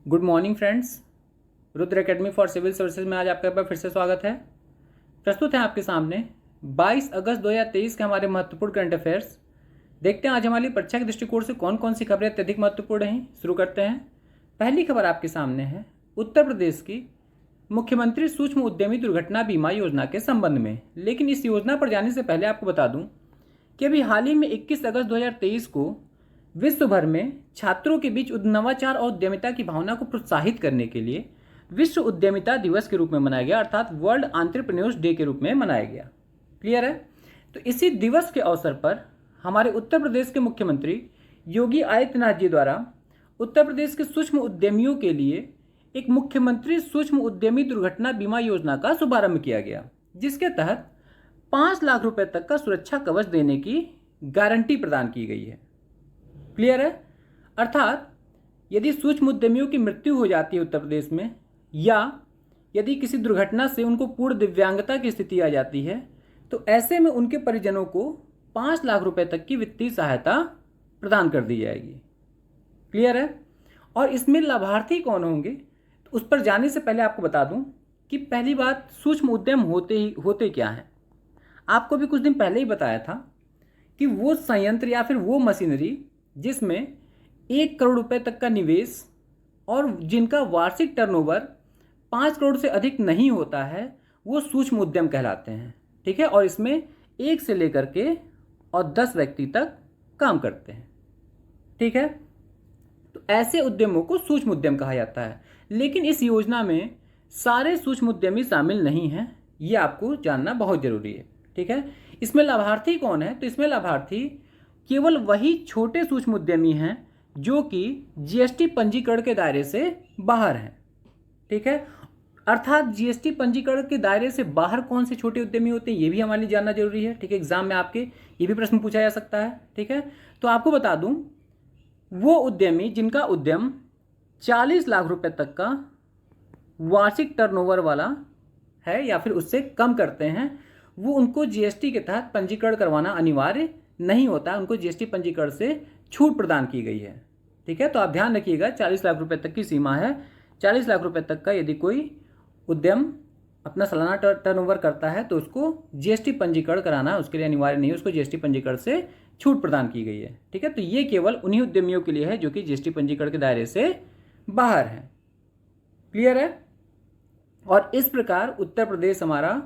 Good morning friends. Rudra Academy for Civil Services में आज आपका एक बार फिर से स्वागत है। प्रस्तुत है आपके सामने 22 अगस्त 2023 के हमारे महत्वपूर्ण करंट अफेयर्स। देखते हैं आज हमारी परीक्षा के दृष्टिकोण से कौन कौन सी खबरें अत्यधिक महत्वपूर्ण हैं। शुरू करते हैं। पहली खबर आपके सामने है उत्तर प्रदेश की मुख्यमंत्री सूक्ष्म उद्यमी दुर्घटना बीमा योजना के संबंध में। लेकिन इस योजना पर जाने से पहले आपको बता दूं कि अभी हाल ही में 21 अगस्त 2023 को विश्व भर में छात्रों के बीच नवाचार और उद्यमिता की भावना को प्रोत्साहित करने के लिए विश्व उद्यमिता दिवस के रूप में मनाया गया, अर्थात वर्ल्ड एंटरप्रेन्योर्स डे के रूप में मनाया गया। क्लियर है। तो इसी दिवस के अवसर पर हमारे उत्तर प्रदेश के मुख्यमंत्री योगी आदित्यनाथ जी द्वारा उत्तर प्रदेश के सूक्ष्म उद्यमियों के लिए एक मुख्यमंत्री सूक्ष्म उद्यमी दुर्घटना बीमा योजना का शुभारंभ किया गया, जिसके तहत 5 लाख रुपए तक का सुरक्षा कवच देने की गारंटी प्रदान की गई है। क्लियर है। अर्थात यदि सूक्ष्म उद्यमियों की मृत्यु हो जाती है उत्तर प्रदेश में, या यदि किसी दुर्घटना से उनको पूर्ण दिव्यांगता की स्थिति आ जाती है, तो ऐसे में उनके परिजनों को 5 लाख रुपए तक की वित्तीय सहायता प्रदान कर दी जाएगी। क्लियर है। और इसमें लाभार्थी कौन होंगे, तो उस पर जाने से पहले आपको बता दूं कि पहली बात, सूक्ष्म उद्यम होते क्या हैं। आपको भी कुछ दिन पहले ही बताया था कि वो संयंत्र या फिर वो मशीनरी जिसमें 1 करोड़ रुपए तक का निवेश और जिनका वार्षिक टर्नओवर 5 करोड़ से अधिक नहीं होता है, वो सूक्ष्म उद्यम कहलाते हैं। ठीक है। और इसमें 1 से लेकर के और 10 व्यक्ति तक काम करते हैं। ठीक है। तो ऐसे उद्यमों को सूक्ष्म उद्यम कहा जाता है। लेकिन इस योजना में सारे सूक्ष्म उद्यमी शामिल नहीं हैं, ये आपको जानना बहुत जरूरी है। ठीक है। इसमें लाभार्थी कौन है, तो इसमें लाभार्थी केवल वही छोटे सूक्ष्म उद्यमी हैं जो कि जीएसटी पंजीकरण के दायरे से बाहर हैं। ठीक है। अर्थात जीएसटी पंजीकरण के दायरे से बाहर कौन से छोटे उद्यमी होते हैं, ये भी हमारे लिए जानना जरूरी है। ठीक है। एग्जाम में आपके ये भी प्रश्न पूछा जा सकता है। ठीक है। तो आपको बता दूं, वो उद्यमी जिनका उद्यम 40 लाख रुपए तक का वार्षिक टर्नओवर वाला है या फिर उससे कम करते हैं, वो उनको जीएसटी के तहत पंजीकरण करवाना अनिवार्य नहीं होता। उनको जीएसटी पंजीकरण से छूट प्रदान की गई है। ठीक है। तो आप ध्यान रखिएगा, 40 लाख रुपए तक की सीमा है। 40 लाख रुपए तक का यदि कोई उद्यम अपना सालाना टर्नओवर करता है तो उसको जीएसटी पंजीकरण कराना उसके लिए अनिवार्य नहीं है, उसको जीएसटी पंजीकरण से छूट प्रदान की गई है। ठीक है। तो ये केवल उन्हीं उद्यमियों के लिए है जो कि जीएसटी पंजीकरण के दायरे से बाहर है। क्लियर है। और इस प्रकार उत्तर प्रदेश हमारा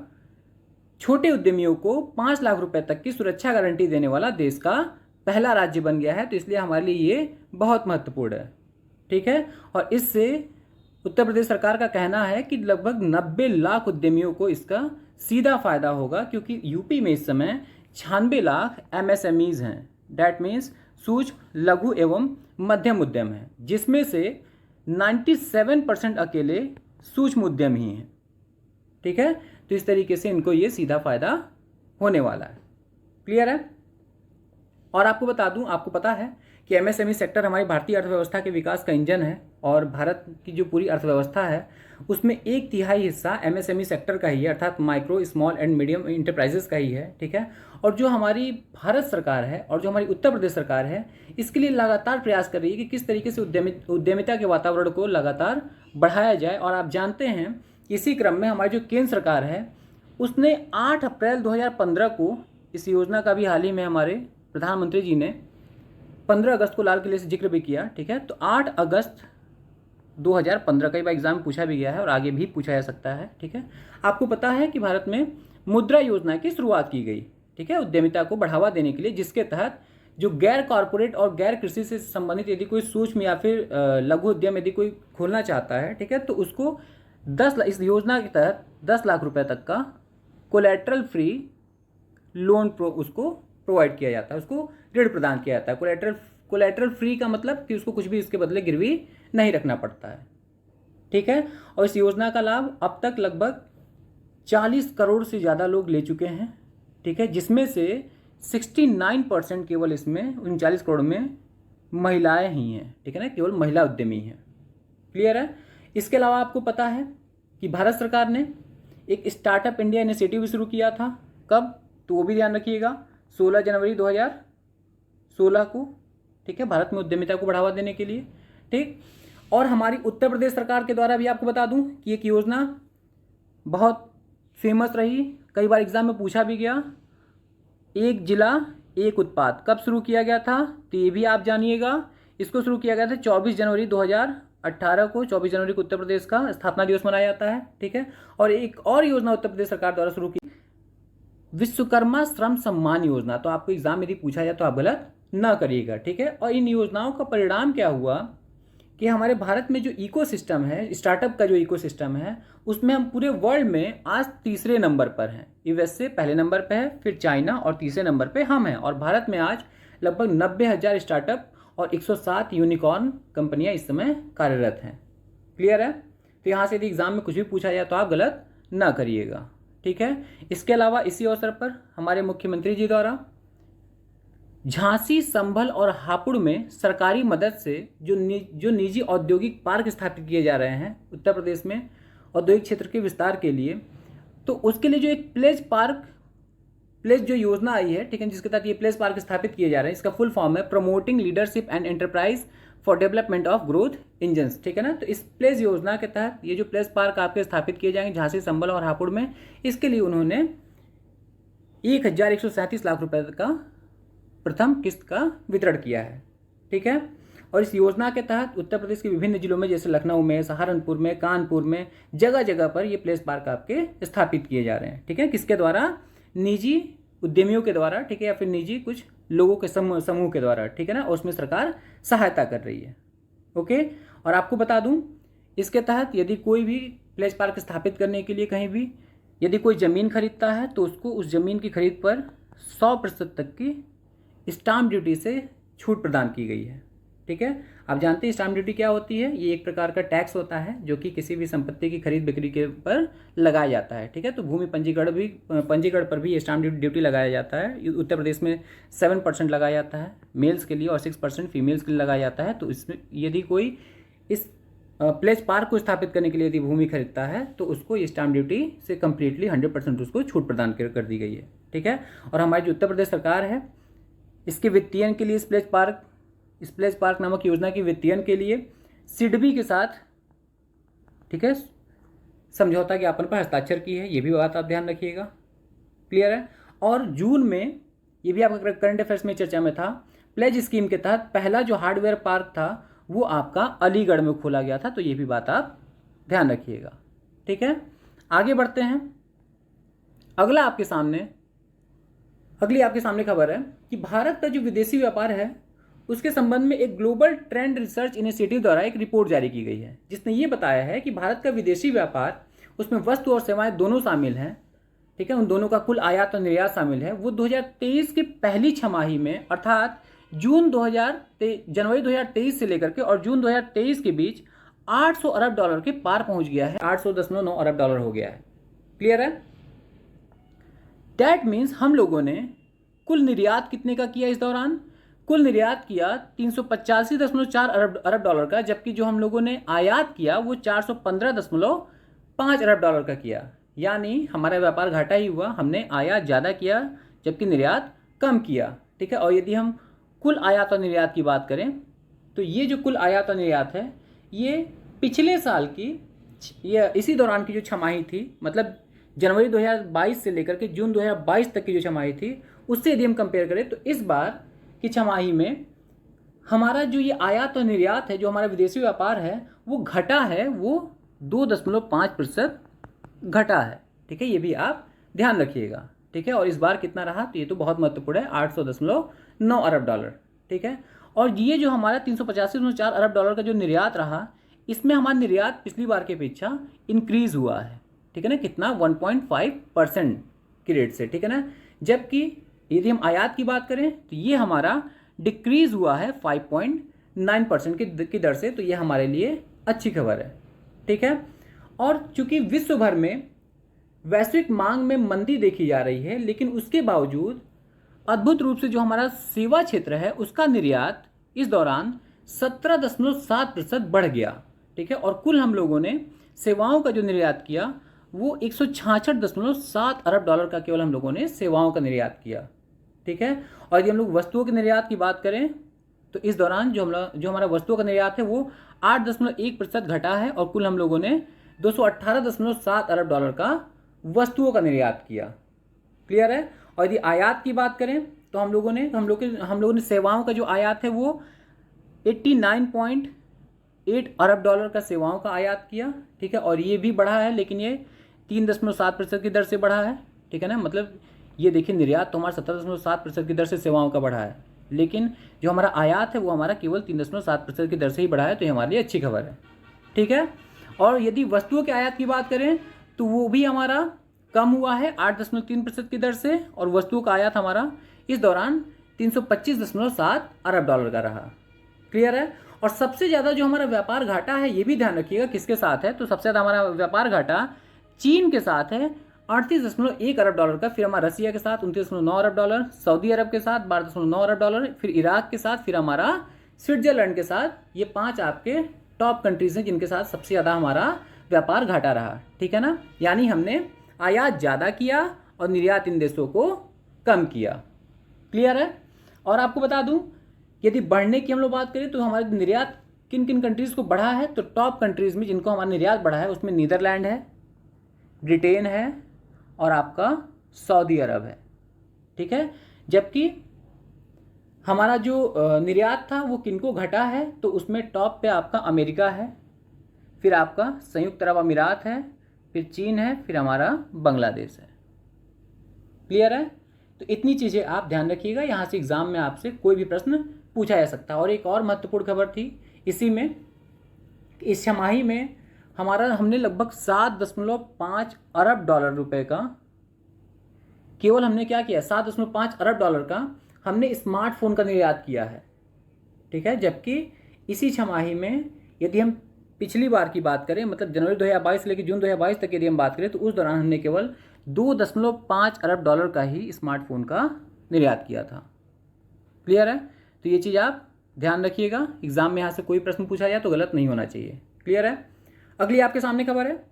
छोटे उद्यमियों को 5 लाख रुपए तक की सुरक्षा गारंटी देने वाला देश का पहला राज्य बन गया है। तो इसलिए हमारे लिए ये बहुत महत्वपूर्ण है। ठीक है। और इससे उत्तर प्रदेश सरकार का कहना है कि लगभग 90 लाख उद्यमियों को इसका सीधा फायदा होगा, क्योंकि यूपी में इस समय 96 लाख एमएसएमईज हैं। डैट मीन्स सूक्ष्म लघु एवं मध्यम उद्यम है, जिसमें से 97% अकेले सूक्ष्म उद्यम ही हैं। ठीक है। तो इस तरीके से इनको ये सीधा फायदा होने वाला है। क्लियर है। और आपको बता दूं, आपको पता है कि एमएसएमई सेक्टर हमारी भारतीय अर्थव्यवस्था के विकास का इंजन है, और भारत की जो पूरी अर्थव्यवस्था है उसमें 1/3 हिस्सा एमएसएमई सेक्टर का ही है, अर्थात micro small and medium enterprises का ही है। ठीक है। और जो हमारी भारत सरकार है और जो हमारी उत्तर प्रदेश सरकार है, इसके लिए लगातार प्रयास कर रही है कि किस तरीके से उद्यमिता के वातावरण को लगातार बढ़ाया जाए। और आप जानते हैं, इसी क्रम में हमारी जो केंद्र सरकार है उसने 8 अप्रैल 2015 को इस योजना का भी हाल ही में हमारे प्रधानमंत्री जी ने 15 अगस्त को लाल किले से जिक्र भी किया। ठीक है। तो 8 अगस्त 2015, कई बार एग्जाम में पूछा भी गया है और आगे भी पूछा जा सकता है। ठीक है। आपको पता है कि भारत में मुद्रा योजना की शुरुआत की गई। ठीक है। उद्यमिता को बढ़ावा देने के लिए, जिसके तहत जो गैर कॉरपोरेट और गैर कृषि से संबंधित यदि कोई सूक्ष्म या फिर लघु उद्यम यदि कोई खोलना चाहता है, ठीक है, तो उसको इस योजना के तहत 10 लाख रुपए तक का कोलेट्रल फ्री लोन उसको प्रोवाइड किया जाता है, उसको ऋण प्रदान किया जाता है। कोलेट्रल फ्री का मतलब कि उसको कुछ भी इसके बदले गिरवी नहीं रखना पड़ता है। ठीक है। और इस योजना का लाभ अब तक लगभग 40 करोड़ से ज़्यादा लोग ले चुके हैं। ठीक है। जिसमें से 69% केवल इसमें 39 करोड़ में महिलाएं ही हैं। ठीक है ना, केवल महिला उद्यमी हैं। क्लियर है। इसके अलावा आपको पता है कि भारत सरकार ने एक स्टार्टअप इंडिया इनिशिएटिव शुरू किया था। कब, तो वो भी ध्यान रखिएगा, 16 जनवरी 2016 को। ठीक है। भारत में उद्यमिता को बढ़ावा देने के लिए। ठीक। और हमारी उत्तर प्रदेश सरकार के द्वारा भी आपको बता दूं कि एक योजना बहुत फेमस रही, कई बार एग्जाम में पूछा भी गया, एक जिला एक उत्पाद कब शुरू किया गया था, तो ये भी आप जानिएगा। इसको शुरू किया गया था 24 जनवरी 2018 को। 24 जनवरी को उत्तर प्रदेश का स्थापना दिवस मनाया जाता है, ठीक है। और एक और योजना उत्तर प्रदेश सरकार द्वारा शुरू की, विश्वकर्मा श्रम सम्मान योजना। तो आपको एग्जाम यदि पूछा जाए तो आप गलत ना करिएगा, ठीक है। और इन योजनाओं का परिणाम क्या हुआ कि हमारे भारत में जो इकोसिस्टम है, स्टार्टअप का जो इकोसिस्टम है, उसमें हम पूरे वर्ल्ड में आज तीसरे नंबर पर हैं। यूएसए पहले नंबर पर है, फिर चाइना और तीसरे नंबर पर हम हैं। और भारत में आज लगभग 90,000 स्टार्टअप और 107 यूनिकॉर्न कंपनियां इस समय कार्यरत हैं। क्लियर है? तो यहाँ से यदि एग्जाम में कुछ भी पूछा जाए तो आप गलत ना करिएगा, ठीक है। इसके अलावा इसी अवसर पर हमारे मुख्यमंत्री जी द्वारा झांसी, संभल और हापुड़ में सरकारी मदद से जो निजी औद्योगिक पार्क स्थापित किए जा रहे हैं उत्तर प्रदेश में औद्योगिक क्षेत्र के विस्तार के लिए, तो उसके लिए जो एक प्लेज जो योजना आई है, ठीक है, जिसके तहत ये प्लेज पार्क स्थापित किए जा रहे हैं, इसका फुल फॉर्म है promoting leadership and enterprise for development of growth engines, ठीक है ना। तो इस प्लेज योजना के तहत ये जो प्लेज पार्क आपके स्थापित किए जाएंगे झांसी, संभल और हापुड़ में, इसके लिए उन्होंने 1,137 लाख रुपए का प्रथम किस्त का वितरण किया है, ठीक है। और इस योजना के तहत उत्तर प्रदेश के विभिन्न जिलों में, जैसे लखनऊ में, सहारनपुर में, कानपुर में, जगह जगह पर ये प्लेस पार्क आपके स्थापित किए जा रहे हैं, ठीक है। किसके द्वारा? निजी उद्यमियों के द्वारा, ठीक है, या फिर निजी कुछ लोगों के समूह के द्वारा, ठीक है ना। और उसमें सरकार सहायता कर रही है, ओके। और आपको बता दूं, इसके तहत यदि कोई भी प्लेस पार्क स्थापित करने के लिए कहीं भी यदि कोई ज़मीन खरीदता है तो उसको उस ज़मीन की खरीद पर 100% तक की स्टाम्प ड्यूटी से छूट प्रदान की गई है, ठीक है। आप जानते हैं स्टाम्प ड्यूटी क्या होती है? ये एक प्रकार का टैक्स होता है जो कि किसी भी संपत्ति की खरीद बिक्री के पर लगाया जाता है, ठीक है। तो भूमि पंजीकरण पर भी ये स्टाम्प ड्यूटी लगाया जाता है। उत्तर प्रदेश में 7% लगाया जाता है मेल्स के लिए और 6% फीमेल्स के लिए लगाया जाता है। तो इसमें यदि कोई इस प्लेस पार्क को स्थापित करने के लिए यदि भूमि खरीदता है तो उसको ये स्टाम्प ड्यूटी से कम्प्लीटली 100% उसको छूट प्रदान कर दी गई है, ठीक है। और हमारी जो उत्तर प्रदेश सरकार है, इसके वित्तीयन के लिए इस प्लेस पार्क नामक योजना की वित्तीयन के लिए सिडबी के साथ, ठीक है, समझौता ज्ञापन पर हस्ताक्षर की है। ये भी बात आप ध्यान रखिएगा, क्लियर है। और जून में, ये भी आपका करंट अफेयर्स में चर्चा में था, प्लेज स्कीम के तहत पहला जो हार्डवेयर पार्क था वो आपका अलीगढ़ में खोला गया था। तो ये भी बात आप ध्यान रखिएगा, ठीक है। आगे बढ़ते हैं। अगली आपके सामने खबर है कि भारत का जो विदेशी व्यापार है उसके संबंध में एक ग्लोबल ट्रेंड रिसर्च इनिशिएटिव द्वारा एक रिपोर्ट जारी की गई है, जिसने ये बताया है कि भारत का विदेशी व्यापार, उसमें वस्तु और सेवाएं दोनों शामिल हैं, ठीक है, उन दोनों का कुल आयात और निर्यात शामिल है। वो 2023 की पहली छमाही में, अर्थात जनवरी 2023 से लेकर के और जून 2023 के बीच 800 अरब डॉलर के पार पहुंच गया है। 800.9 अरब डॉलर हो गया है, क्लियर है। दैट मीन्स हम लोगों ने कुल निर्यात कितने का किया इस दौरान? कुल निर्यात किया 385.4 अरब डॉलर का, जबकि जो हम लोगों ने आयात किया वो 415.5 अरब डॉलर का किया। यानी हमारा व्यापार घाटा ही हुआ, हमने आयात ज़्यादा किया जबकि निर्यात कम किया, ठीक है। और यदि हम कुल आयात और निर्यात की बात करें तो ये जो कुल आयात और निर्यात है ये पिछले साल की, ये इसी दौरान की जो छमाही थी, मतलब जनवरी 2022 से लेकर के जून 2022 तक की जो छमाही थी, उससे यदि हम कंपेयर करें तो इस बार की छमाही में हमारा जो ये आयात और निर्यात है, जो हमारा विदेशी व्यापार है, वो घटा है, वो 2.5% घटा है, ठीक है। ये भी आप ध्यान रखिएगा, ठीक है। और इस बार कितना रहा? तो ये तो बहुत महत्वपूर्ण है, 800.9 अरब डॉलर, ठीक है। और ये जो हमारा 385.4 अरब डॉलर का जो निर्यात रहा, इसमें हमारा निर्यात पिछली बार की अपेक्षा इंक्रीज हुआ है, ठीक है ना। कितना? 1.5% की रेट से, ठीक है ना। जबकि यदि हम आयात की बात करें तो ये हमारा डिक्रीज हुआ है 5.9% की दर से। तो ये हमारे लिए अच्छी खबर है, ठीक है। और चूंकि विश्व भर में वैश्विक मांग में मंदी देखी जा रही है, लेकिन उसके बावजूद अद्भुत रूप से जो हमारा सेवा क्षेत्र है उसका निर्यात इस दौरान 17.7% बढ़ गया, ठीक है। और कुल हम लोगों ने सेवाओं का जो निर्यात किया वो 166.7 अरब डॉलर का केवल हम लोगों ने सेवाओं का निर्यात किया, ठीक है। और यदि हम लोग वस्तुओं के निर्यात की बात करें तो इस दौरान जो हमारा वस्तुओं का निर्यात है वो 8.1% घटा है और कुल हम लोगों ने 218.7 अरब डॉलर का वस्तुओं का निर्यात किया। क्लियर है। और यदि आयात की बात करें तो हम लोगों ने सेवाओं का जो आयात है वो 89.8 अरब डॉलर का सेवाओं का आयात किया। ठीक है, और ये भी बढ़ा है, लेकिन ये 3.7% की दर से बढ़ा है। ठीक है ना, मतलब ये देखिए निर्यात तो हमारा 17.7% की दर से सेवाओं का बढ़ा है, लेकिन जो हमारा आयात है वो हमारा केवल 3.7% की दर से ही बढ़ा है, तो ये हमारे लिए अच्छी खबर है। ठीक है, और यदि वस्तुओं के आयात की बात करें तो वो भी हमारा कम हुआ है 8.3% की दर से, और वस्तुओं का आयात हमारा इस दौरान 325.7 अरब डॉलर का रहा। क्लियर है। और सबसे ज़्यादा जो हमारा व्यापार घाटा है, ये भी ध्यान रखिएगा किसके साथ है, तो सबसे ज़्यादा हमारा व्यापार घाटा चीन के साथ है 38.1 अरब डॉलर का, फिर हमारा रसिया के साथ 29.9 अरब डॉलर, सऊदी अरब के साथ 12.9 अरब डॉलर, फिर इराक के साथ, फिर हमारा स्विट्जरलैंड के साथ। ये 5 आपके टॉप कंट्रीज हैं जिनके साथ सबसे ज़्यादा हमारा व्यापार घाटा रहा। ठीक है ना, यानी हमने आयात ज़्यादा किया और निर्यात इन देशों को कम किया। क्लियर है। और आपको बता दूं, यदि बढ़ने की हम लोग बात करें तो हमारे निर्यात किन किन कंट्रीज़ को बढ़ा है, तो टॉप कंट्रीज़ में जिनको हमारा निर्यात बढ़ा है उसमें नीदरलैंड है, ब्रिटेन है और आपका सऊदी अरब है। ठीक है, जबकि हमारा जो निर्यात था वो किनको घटा है, तो उसमें टॉप पे आपका अमेरिका है, फिर आपका संयुक्त अरब अमीरात है, फिर चीन है, फिर हमारा बांग्लादेश है। क्लियर है। तो इतनी चीज़ें आप ध्यान रखिएगा, यहाँ से एग्जाम में आपसे कोई भी प्रश्न पूछा जा सकता है। और एक और महत्वपूर्ण खबर थी इसी में, इस छमाही में हमने लगभग 7.5 अरब डॉलर रुपए का, केवल हमने क्या किया, 7.5 अरब डॉलर का हमने स्मार्टफोन का निर्यात किया है। ठीक है, जबकि इसी छमाही में यदि हम पिछली बार की बात करें, मतलब जनवरी 2022 से लेकर जून 2022 तक यदि हम बात करें, तो उस दौरान हमने केवल 2.5 अरब डॉलर का ही स्मार्टफोन का निर्यात किया था। क्लियर है। तो ये चीज़ आप ध्यान रखिएगा, एग्जाम में यहाँ से कोई प्रश्न पूछा जाए तो गलत नहीं होना चाहिए। क्लियर है। अगली आपके सामने खबर है,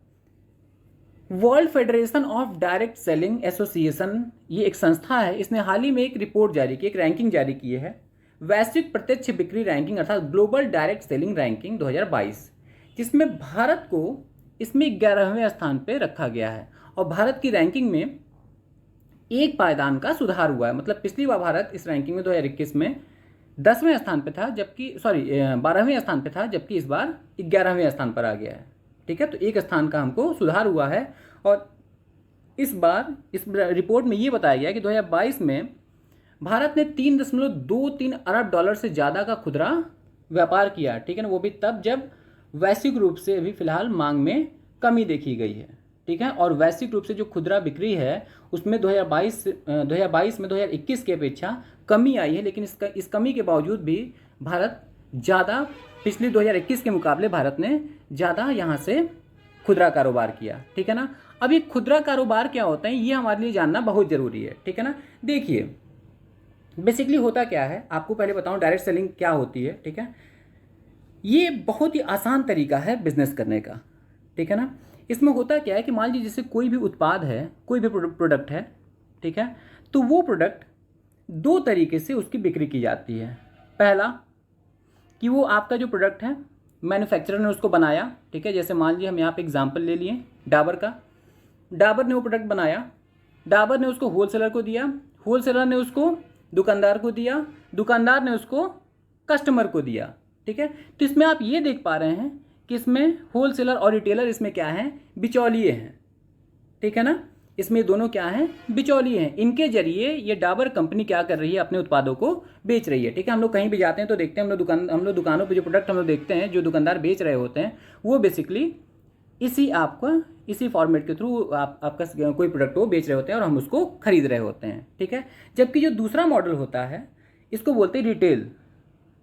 world federation of direct selling association, ये एक संस्था है, इसने हाल ही में एक रिपोर्ट जारी की, एक रैंकिंग जारी की है, वैश्विक प्रत्यक्ष बिक्री रैंकिंग अर्थात ग्लोबल डायरेक्ट सेलिंग रैंकिंग 2022, जिसमें भारत को इसमें 11वें स्थान पर रखा गया है। और भारत की रैंकिंग में एक पायदान का सुधार हुआ है, मतलब पिछली बार भारत इस रैंकिंग में 2021 में 10वें स्थान पे था, जबकि 12वें स्थान पे था, जबकि इस बार 11वें स्थान पर आ गया है। ठीक है, तो एक स्थान का हमको सुधार हुआ है। और इस बार इस रिपोर्ट में ये बताया गया कि 2022 में भारत ने 3.23 अरब डॉलर से ज़्यादा का खुदरा व्यापार किया। ठीक है ना, वो भी तब जब वैश्विक रूप से अभी फिलहाल मांग में कमी देखी गई है। ठीक है, और वैश्विक रूप से जो खुदरा बिक्री है उसमें 2022 में 2021 की अपेक्षा कमी आई है, लेकिन इस कमी के बावजूद भी भारत ज़्यादा, पिछले 2021 के मुकाबले भारत ने ज़्यादा यहाँ से खुदरा कारोबार किया। ठीक है ना, अब ये खुदरा कारोबार क्या होता है ये हमारे लिए जानना बहुत ज़रूरी है। ठीक है ना, देखिए बेसिकली होता क्या है, आपको पहले बताऊँ डायरेक्ट सेलिंग क्या होती है। ठीक है, ये बहुत ही आसान तरीका है बिजनेस करने का। ठीक है ना, इसमें होता क्या है कि मान लीजिए जैसे कोई भी उत्पाद है, कोई भी प्रोडक्ट है, ठीक है, तो वो प्रोडक्ट 2 तरीके से उसकी बिक्री की जाती है। पहला कि वो आपका जो प्रोडक्ट है मैन्युफैक्चरर ने उसको बनाया। ठीक है, जैसे मान लीजिए हम यहाँ पे एग्जांपल ले लिए डाबर का, डाबर ने वो प्रोडक्ट बनाया, डाबर ने उसको होलसेलर को दिया, होलसेलर ने उसको दुकानदार को दिया, दुकानदार ने उसको कस्टमर को दिया। ठीक है, तो इसमें आप ये देख पा रहे हैं कि इसमें होलसेलर और रिटेलर इसमें क्या हैं, बिचौलिए हैं। ठीक है ना, इसमें दोनों क्या हैं, बिचौलिए हैं। इनके जरिए ये डाबर कंपनी क्या कर रही है, अपने उत्पादों को बेच रही है। ठीक है, हम लोग कहीं भी जाते हैं तो देखते हैं, हम लोग दुकानों पे जो प्रोडक्ट हम लोग देखते हैं जो दुकानदार बेच रहे होते हैं वो बेसिकली इसी फॉर्मेट के थ्रू आपका कोई प्रोडक्ट वो बेच रहे होते हैं और हम उसको खरीद रहे होते हैं। ठीक है, जबकि जो दूसरा मॉडल होता है इसको बोलते हैं रिटेल।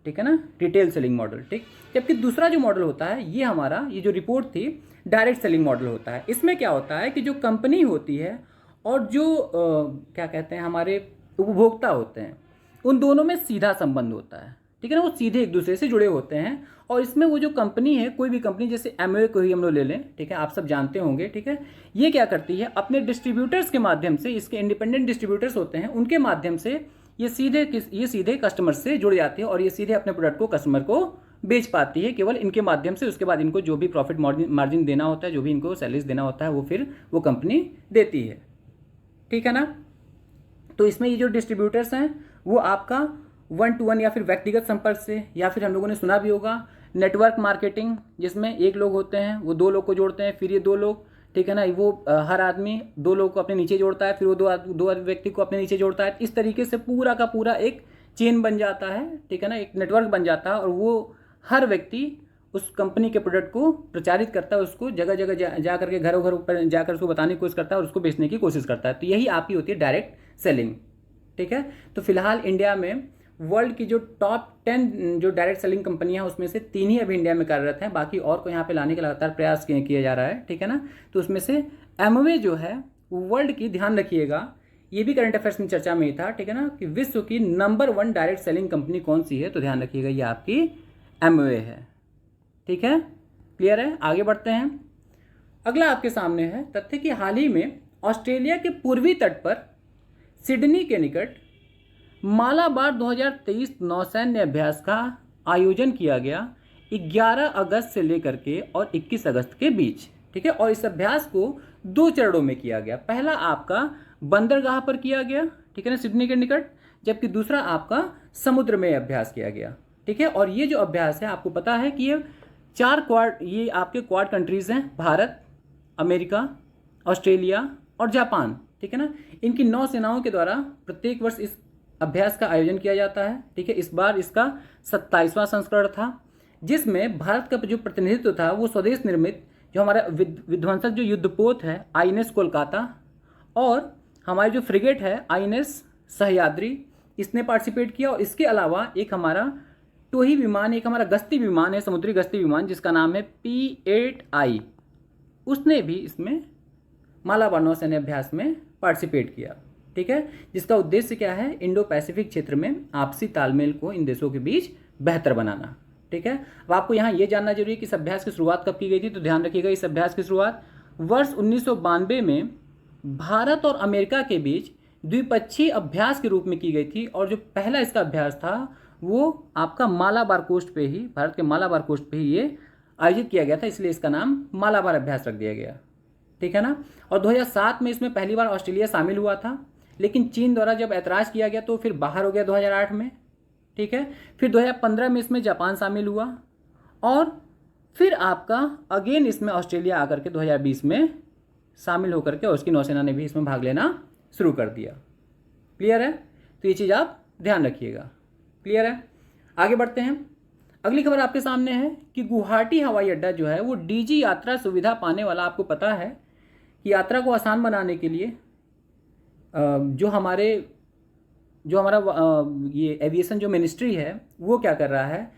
ठीक है ना, रिटेल सेलिंग मॉडल। ठीक, जबकि दूसरा जो मॉडल होता है ये हमारा, ये जो रिपोर्ट थी, डायरेक्ट सेलिंग मॉडल होता है। इसमें क्या होता है कि जो कंपनी होती है और जो क्या कहते हैं हमारे उपभोक्ता होते हैं, उन दोनों में सीधा संबंध होता है। ठीक है ना, वो सीधे एक दूसरे से जुड़े होते हैं। और इसमें वो जो कंपनी है, कोई भी कंपनी, जैसे एमवे को ही हम लोग ले लें, ठीक है, आप सब जानते होंगे। ठीक है, ये क्या करती है, अपने डिस्ट्रीब्यूटर्स के माध्यम से, इसके इंडिपेंडेंट डिस्ट्रीब्यूटर्स होते हैं, उनके माध्यम से ये सीधे कस्टमर से जुड़ जाती है और ये सीधे अपने प्रोडक्ट को कस्टमर को बेच पाती है केवल इनके माध्यम से। उसके बाद इनको जो भी प्रॉफिट मार्जिन देना होता है, जो भी इनको सैलरीज देना होता है, वो फिर वो कंपनी देती है। ठीक है ना। तो इसमें ये जो डिस्ट्रीब्यूटर्स हैं वो आपका 1 to 1 या फिर व्यक्तिगत संपर्क से, या फिर हम लोगों ने सुना भी होगा नेटवर्क मार्केटिंग, जिसमें एक लोग होते हैं वो 2 लोग को जोड़ते हैं, फिर ये 2 लोग, ठीक है ना, वो हर आदमी 2 लोग को अपने नीचे जोड़ता है, फिर वो दो व्यक्ति को अपने नीचे जोड़ता है। इस तरीके से पूरा का पूरा एक चेन बन जाता है, ठीक है ना, एक नेटवर्क बन जाता है, और वो हर व्यक्ति उस कंपनी के प्रोडक्ट को प्रचारित करता है, उसको जगह जगह जा करके घरों घरों पर जाकर उसको बताने की कोशिश करता है और उसको बेचने की कोशिश करता है। तो यही आपकी होती है डायरेक्ट सेलिंग। ठीक है। तो फिलहाल इंडिया में वर्ल्ड की जो टॉप 10 जो डायरेक्ट सेलिंग कंपनियां हैं उसमें से 3 ही अभी इंडिया में कार्यरत हैं, बाकी और को यहाँ पे लाने का लगातार प्रयास किया जा रहा है। ठीक है ना। तो उसमें से एमवे जो है वर्ल्ड की, ध्यान रखिएगा, ये भी करंट अफेयर्स में चर्चा में ही था, ठीक है ना, कि विश्व की नंबर 1 डायरेक्ट सेलिंग कंपनी कौन सी है, तो ध्यान रखिएगा ये आपकी एमवे है। ठीक है, क्लियर है। आगे बढ़ते हैं। अगला आपके सामने है तथ्य कि हाल ही में ऑस्ट्रेलिया के पूर्वी तट पर सिडनी के निकट मालाबार 2023 नौसैन्य अभ्यास का आयोजन किया गया 11 अगस्त से लेकर के और 21 अगस्त के बीच। ठीक है। और इस अभ्यास को 2 चरणों में किया गया। पहला आपका बंदरगाह पर किया गया, ठीक है ना, सिडनी के निकट, जबकि दूसरा आपका समुद्र में अभ्यास किया गया। ठीक है। और ये जो अभ्यास है आपको पता है कि ये आपके क्वाड कंट्रीज हैं, भारत, अमेरिका, ऑस्ट्रेलिया और जापान। ठीक है ना। इनकी 9 सेनाओं के द्वारा प्रत्येक वर्ष इस अभ्यास का आयोजन किया जाता है। ठीक है। इस बार इसका 27वां संस्करण था, जिसमें भारत का जो प्रतिनिधित्व था वो स्वदेश निर्मित जो हमारा विध्वंसक जो युद्धपोत है INS कोलकाता, और हमारी जो फ्रिगेट है INS सह्याद्री, इसने पार्टिसिपेट किया। और इसके अलावा एक हमारा टोही विमान, एक हमारा गश्ती विमान है, समुद्री गश्ती विमान, जिसका नाम है P8I, उसने भी इसमें मालाबार नौसैन्य अभ्यास में पार्टिसिपेट किया। ठीक है। जिसका उद्देश्य क्या है, इंडो पैसिफिक क्षेत्र में आपसी तालमेल को इन देशों के बीच बेहतर बनाना। ठीक है। अब आपको यहाँ ये जानना जरूरी है कि इस अभ्यास की शुरुआत कब की गई थी, तो ध्यान रखिएगा इस अभ्यास की शुरुआत वर्ष 1992 में भारत और अमेरिका के बीच द्विपक्षीय अभ्यास के रूप में की गई थी। और जो पहला इसका अभ्यास था वो आपका मालाबार कोस्ट पे ही, भारत के मालाबार कोस्ट पे ही ये आयोजित किया गया था, इसलिए इसका नाम मालाबार अभ्यास रख दिया गया। ठीक है ना। और 2007 में इसमें पहली बार ऑस्ट्रेलिया शामिल हुआ था, लेकिन चीन द्वारा जब ऐतराज किया गया तो फिर बाहर हो गया 2008 में। ठीक है। फिर 2015 में इसमें जापान शामिल हुआ, और फिर आपका अगेन इसमें ऑस्ट्रेलिया आकर के 2020 में शामिल होकर के, और उसकी नौसेना ने भी इसमें भाग लेना शुरू कर दिया। क्लियर है। तो ये चीज़ आप ध्यान रखिएगा। क्लियर है। आगे बढ़ते हैं। अगली खबर आपके सामने है कि गुवाहाटी हवाई अड्डा जो है वो DG यात्रा सुविधा पाने वाला। आपको पता है कि यात्रा को आसान बनाने के लिए जो हमारा ये एविएशन जो मिनिस्ट्री है वो क्या कर रहा है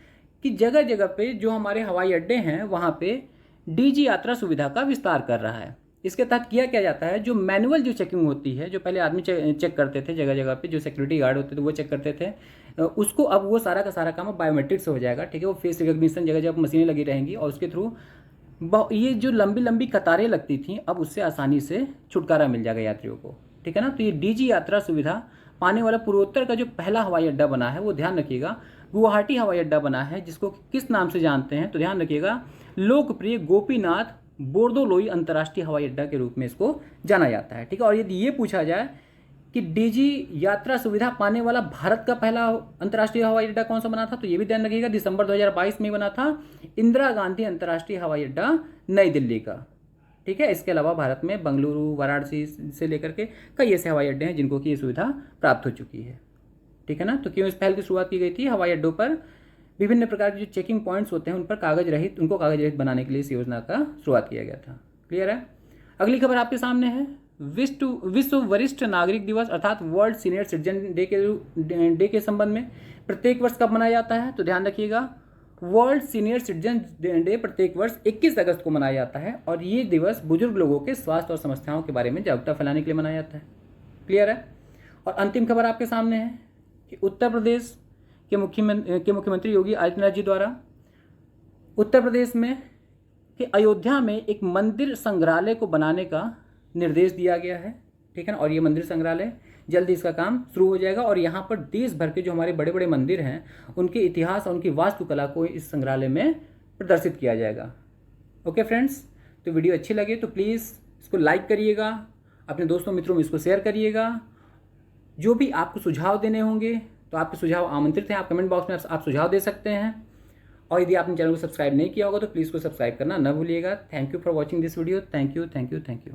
कि जगह जगह पे जो हमारे हवाई अड्डे हैं वहाँ पे DG यात्रा सुविधा का विस्तार कर रहा है। इसके तहत किया क्या जाता है, जो मैनुअल जो चेकिंग होती है, जो पहले आदमी चेक करते थे जगह जगह पे, जो सिक्योरिटी गार्ड होते थे वो चेक करते थे, उसको अब वो सारा का सारा काम बायोमेट्रिक से हो जाएगा। ठीक है। वो फेस रिकग्निशन जगह जगह मशीनें लगी रहेंगी, और उसके थ्रू ये जो लंबी लंबी कतारें लगती थी अब उससे आसानी से छुटकारा मिल जाएगा यात्रियों को। ठीक है ना। तो ये DG यात्रा सुविधा पाने वाला पूर्वोत्तर का जो पहला हवाई अड्डा बना है वो ध्यान रखिएगा गुवाहाटी हवाई अड्डा बना है, जिसको किस नाम से जानते हैं, तो ध्यान रखिएगा लोकप्रिय गोपीनाथ बोरदोलोई अंतर्राष्ट्रीय हवाई अड्डा के रूप में इसको जाना जाता है। ठीक है। और यदि ये पूछा जाए कि DG यात्रा सुविधा पाने वाला भारत का पहला अंतर्राष्ट्रीय हवाई अड्डा कौन सा बना था, तो ये भी ध्यान रखिएगा दिसंबर 2022 में बना था इंदिरा गांधी अंतर्राष्ट्रीय हवाई अड्डा नई दिल्ली का। ठीक है। इसके अलावा भारत में बंगलुरु, वाराणसी से लेकर के कई ऐसे हवाई अड्डे हैं जिनको कि ये सुविधा प्राप्त हो चुकी है। ठीक है ना। तो क्यों इस पहल की शुरुआत की गई थी, हवाई अड्डों पर विभिन्न प्रकार के जो चेकिंग पॉइंट्स होते हैं उनको कागज रहित बनाने के लिए इस योजना का शुरुआत किया गया था। क्लियर है। अगली खबर आपके सामने है विश्व वरिष्ठ नागरिक दिवस अर्थात वर्ल्ड सीनियर सिटीजन डे के संबंध में प्रत्येक वर्ष कब मनाया जाता है, तो ध्यान रखिएगा वर्ल्ड सीनियर सिटीजन डे प्रत्येक वर्ष 21 अगस्त को मनाया जाता है। और ये दिवस बुजुर्ग लोगों के स्वास्थ्य और समस्याओं के बारे में जागरूकता फैलाने के लिए मनाया जाता है। क्लियर है। और अंतिम खबर आपके सामने है कि उत्तर प्रदेश के मुख्यमंत्री योगी आदित्यनाथ जी द्वारा उत्तर प्रदेश में कि अयोध्या में एक मंदिर संग्रहालय को बनाने का निर्देश दिया गया है। ठीक है ना। और ये मंदिर संग्रहालय जल्दी इसका काम शुरू हो जाएगा और यहाँ पर देश भर के जो हमारे बड़े बड़े मंदिर हैं उनके इतिहास और उनकी वास्तुकला को इस संग्रहालय में प्रदर्शित किया जाएगा। ओके फ्रेंड्स, तो वीडियो अच्छी लगे तो प्लीज़ इसको लाइक करिएगा, अपने दोस्तों मित्रों में इसको शेयर करिएगा। जो भी आपको सुझाव देने होंगे तो आपके सुझाव आमंत्रित हैं, आप कमेंट बॉक्स में आप सुझाव दे सकते हैं। और यदि आपने चैनल को सब्सक्राइब नहीं किया होगा तो प्लीज़ को सब्सक्राइब करना न भूलिएगा। Thank you for watching this video. Thank you, thank you, thank you.